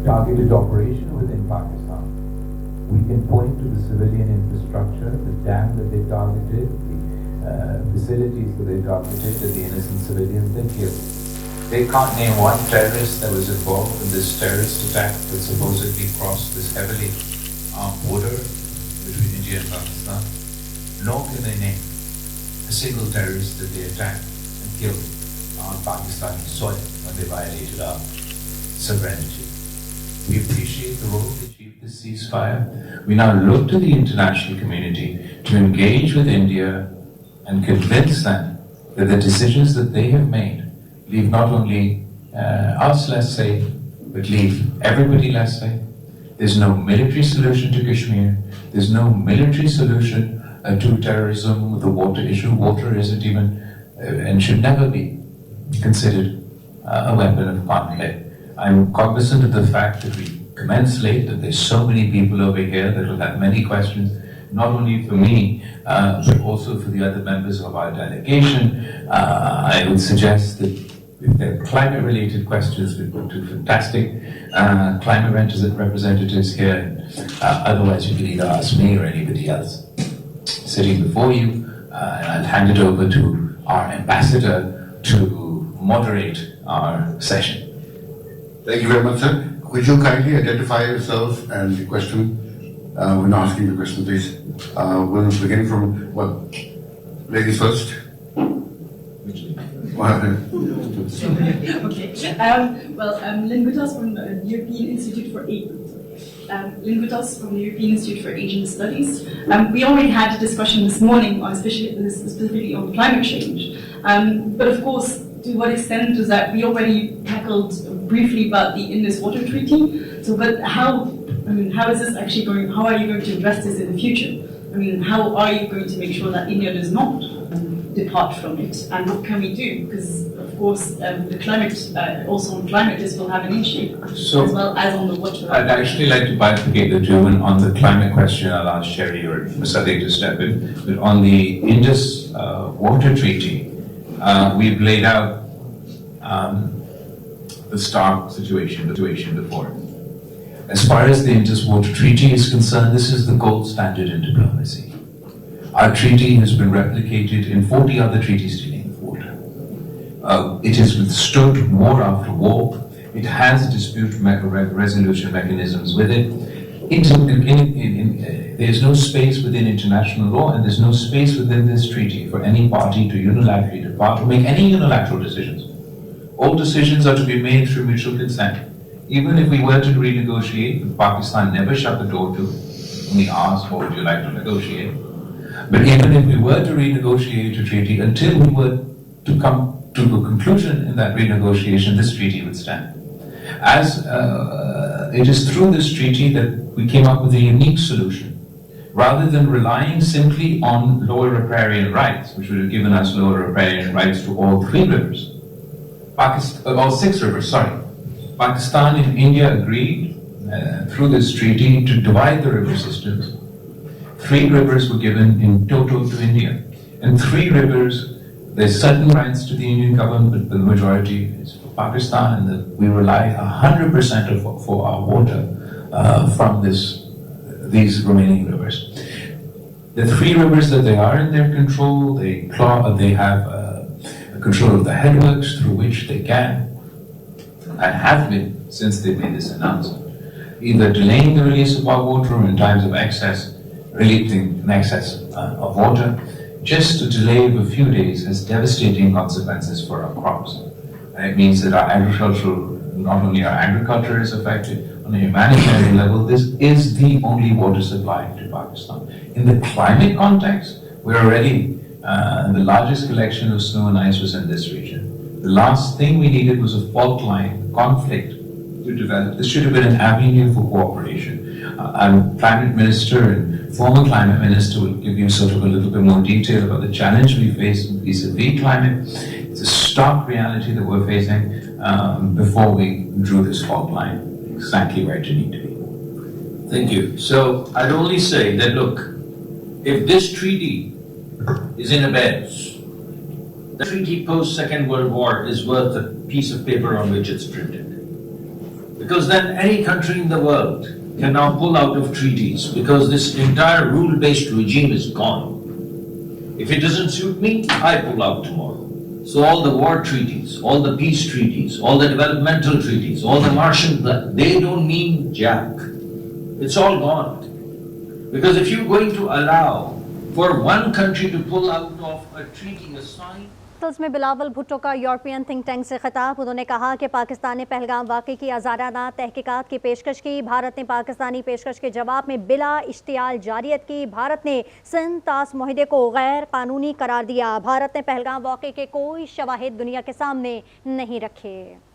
targeted operation within Pakistan. We can point to the civilian infrastructure, the dam that they targeted, the facilities that they targeted, and the innocent civilians they killed. They can't name one terrorist that was involved in this terrorist attack that supposedly crossed this heavily armed border between India and Pakistan. Nor can they name a single terrorist that they attacked and killed on Pakistani soil when they violated our sovereignty. We appreciate the role they achieved this ceasefire. We now look to the international community to engage with India and convince them that the decisions that they have made leave not only us less safe, but leave everybody less safe. There's no military solution to Kashmir. There's no military solution to terrorism, the water issue. Water isn't even and should never be considered a weapon of conflict. I'm cognizant of the fact that we commenced late, that there's so many people over here that will have many questions, not only for me, but also for the other members of our delegation. I would suggest that if there are climate-related questions, we've got two fantastic climate representatives here. Otherwise, you can either ask me or anybody else sitting before you, and I'll hand it over to our ambassador to moderate our session. Thank you very much, sir. Could you kindly identify yourself and the question when asking the question, please? We'll begin from, well, ladies first. Okay. Well, I'm Lynn Gutas from the European Institute for Asian Studies. We already had a discussion this morning, on specifically on climate change. But of course, to what extent is that we already tackled briefly about the Indus Water Treaty. So, but how is this actually going? How are you going to address this in the future? I mean, how are you going to make sure that India does not depart from it? And what can we do? Because of course, the climate, also on climate, this will have an issue, so, as well as on the water. I'd actually like to bifurcate the two, and on the climate question, I'll ask Sherry or Musaddiq to step in. But on the Indus Water Treaty, we've laid out the stark situation before. As far as the Indus Water Treaty is concerned, this is the gold standard in diplomacy. Our treaty has been replicated in 40 other treaties dealing with water. It has withstood war after war. It has dispute resolution mechanisms with it. There's no space within international law, and there's no space within this treaty for any party to unilaterally depart or make any unilateral decisions. All decisions are to be made through mutual consent. Even if we were to renegotiate, Pakistan never shut the door to, only asked, what would you like to negotiate? But even if we were to renegotiate a treaty, until we were to come to a conclusion in that renegotiation, this treaty would stand. As it is through this treaty that we came up with a unique solution. Rather than relying simply on lower riparian rights, which would have given us lower riparian rights to all 3 rivers, all 6 rivers, sorry. Pakistan and India agreed through this treaty to divide the river systems. 3 rivers were given in total to India. And 3 rivers, there's certain rights to the Indian government, but the majority is for Pakistan, and we rely 100% for our water from these remaining rivers. The 3 rivers that they are in their control, they have control of the headworks through which they can, and have been since they made this announcement, either delaying the release of our water or in times of excess, releasing an excess of water. Just a delay of a few days has devastating consequences for our crops. And it means that not only our agriculture is affected, on a humanitarian level, this is the only water supply to Pakistan. In the climate context, we're already the largest collection of snow and ice was in this region. The last thing we needed was a fault line conflict to develop. This should have been an avenue for cooperation. I'm climate minister, and former climate minister will give you sort of a little bit more detail about the challenge we face vis-a-vis climate. It's a stark reality that we're facing before we drew this fault line exactly where it need to be. Thank you. So I'd only say that, look, if this treaty is in abeyance, the treaty post-Second World War is worth the piece of paper on which it's printed. Because then any country in the world can now pull out of treaties because this entire rule-based regime is gone. If it doesn't suit me, I pull out tomorrow. So all the war treaties, all the peace treaties, all the developmental treaties, all the Marshall Plan, they don't mean jack. It's all gone. Because if you're going to allow for one country to pull out of a treaty, a sign, में बिलावल भुट्टो का European think tank से खिताब। उन्होंने कहा कि पाकिस्तान ने पहलगाम वाक़े की आज़ादाना तहकीकात की पेशकश की। भारत ने पाकिस्तानी पेशकश के जवाब में बिला इश्तियाल जारियत की। भारत ने सिंध तास मुहिदे को गैर कानूनी करार दिया। भारत ने पहलगाम वाक़े के कोई शवाहिद दुनिया के सामने नहीं रखे।